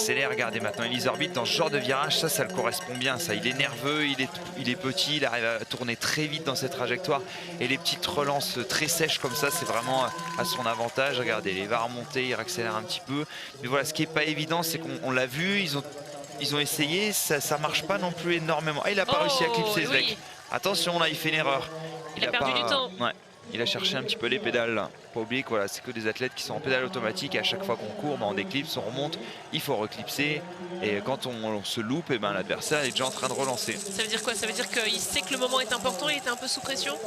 accélère. Regardez maintenant Elise Orbit dans ce genre de virage, ça le correspond bien. Ça, il est nerveux, il est petit, il arrive à tourner très vite dans cette trajectoire. Et les petites relances très sèches comme ça, c'est vraiment à son avantage. Regardez, il va remonter, il accélère un petit peu. Mais voilà, ce qui n'est pas évident, c'est qu'on l'a vu, ils ont essayé, ça marche pas non plus énormément. Ah, il n'a pas réussi à clipser Zvek. Oui. Attention, là, il fait une erreur. Il a perdu du temps. Ouais. Il a cherché un petit peu les pédales là. Pas oublier que voilà, c'est que des athlètes qui sont en pédale automatique et à chaque fois qu'on court, on déclipse, on remonte, il faut reclipser. Et quand on se loupe, et ben, l'adversaire est déjà en train de relancer. Ça veut dire quoi? Ça veut dire qu'il sait que le moment est important, il était un peu sous pression?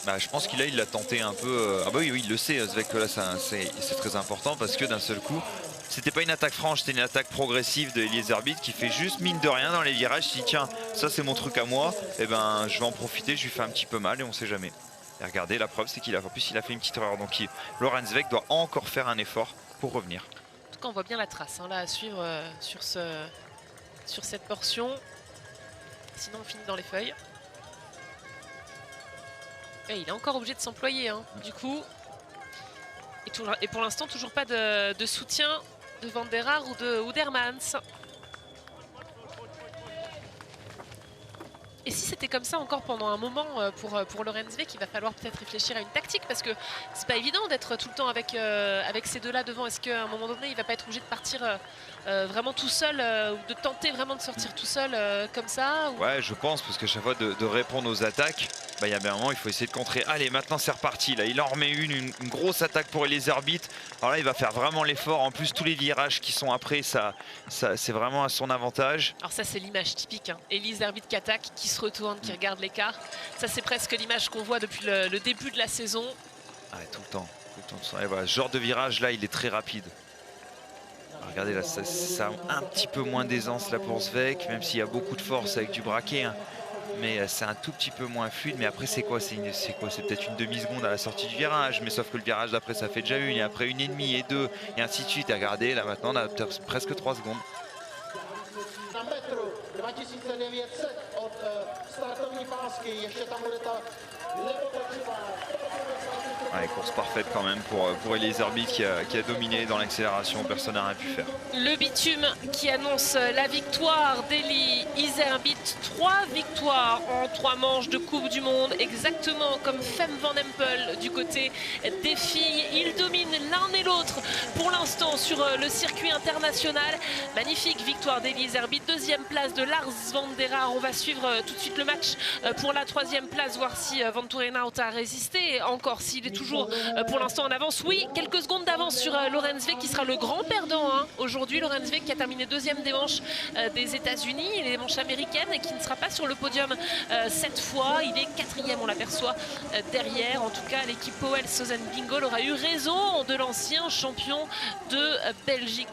Bah, je pense qu'il l'a tenté un peu. Ah bah oui, il le sait, Zvek, là c'est très important parce que d'un seul coup, c'était pas une attaque franche, c'était une attaque progressive de Eliezer Orbit qui fait juste mine de rien dans les virages. Il dit tiens, ça c'est mon truc à moi, et ben je vais en profiter, je lui fais un petit peu mal et on sait jamais. Et regardez, la preuve c'est qu'il a fait une petite erreur. Donc Lorenz Zvek doit encore faire un effort pour revenir. En tout cas, on voit bien la trace là à suivre sur cette portion. Sinon, on finit dans les feuilles. Et il est encore obligé de s'employer, hein, du coup. Et pour l'instant, toujours pas de soutien de Van der Haar ou d'Hermans. Et si c'était comme ça encore pendant un moment pour Lorenz Zvek, il va falloir peut-être réfléchir à une tactique parce que c'est pas évident d'être tout le temps avec ces deux-là devant. Est-ce qu'à un moment donné, il va pas être obligé de partir vraiment tout seul ou de tenter vraiment de sortir tout seul comme ça ou... Ouais, je pense, parce qu'à chaque fois de répondre aux attaques, bah, il y a bien un moment, il faut essayer de contrer. Allez, maintenant c'est reparti. Là, il en remet une grosse attaque pour Eliezer Orbit. Alors là, il va faire vraiment l'effort. En plus, tous les virages qui sont après, ça c'est vraiment à son avantage. Alors ça, c'est l'image typique. Hein. Eliezer Orbit qui attaque, qui se retourne, qui regarde l'écart. Ça, c'est presque l'image qu'on voit depuis le début de la saison. Ah, tout le temps. Et voilà, ce genre de virage, là, il est très rapide. Alors, regardez, là, ça a un petit peu moins d'aisance là pour Zvek, même s'il y a beaucoup de force avec du braquet. Hein. Mais c'est un tout petit peu moins fluide. Mais après, c'est quoi? C'est peut-être une demi-seconde à la sortie du virage. Mais sauf que le virage d'après, ça fait déjà une. Et après, 1,5 et 2. Et ainsi de suite. Et regardez, là, maintenant, on a presque 3 secondes. Ouais, course parfaite quand même pour Eliezer Orbit qui a dominé dans l'accélération, personne n'a rien pu faire. Le bitume qui annonce la victoire d'Eliezer Orbit. 3 victoires en 3 manches de Coupe du Monde, exactement comme Fem Van Empel du côté des filles. Ils dominent l'un et l'autre pour l'instant sur le circuit international. Magnifique victoire d'Eliezer Orbit. 2e place de Lars Van der Haar. On va suivre tout de suite le match pour la 3e place, voir si Vanturenhout a résisté. Encore s'il est toujours pour l'instant en avance. Oui, quelques secondes d'avance sur Lorenz Zvek qui sera le grand perdant hein. Aujourd'hui. Lorenz Zvek qui a terminé 2e des manches des États-Unis, les manches américaines, et qui ne sera pas sur le podium cette fois. Il est 4e, on l'aperçoit derrière. En tout cas, l'équipe Powell Sozen Bingo aura eu raison de l'ancien champion de Belgique.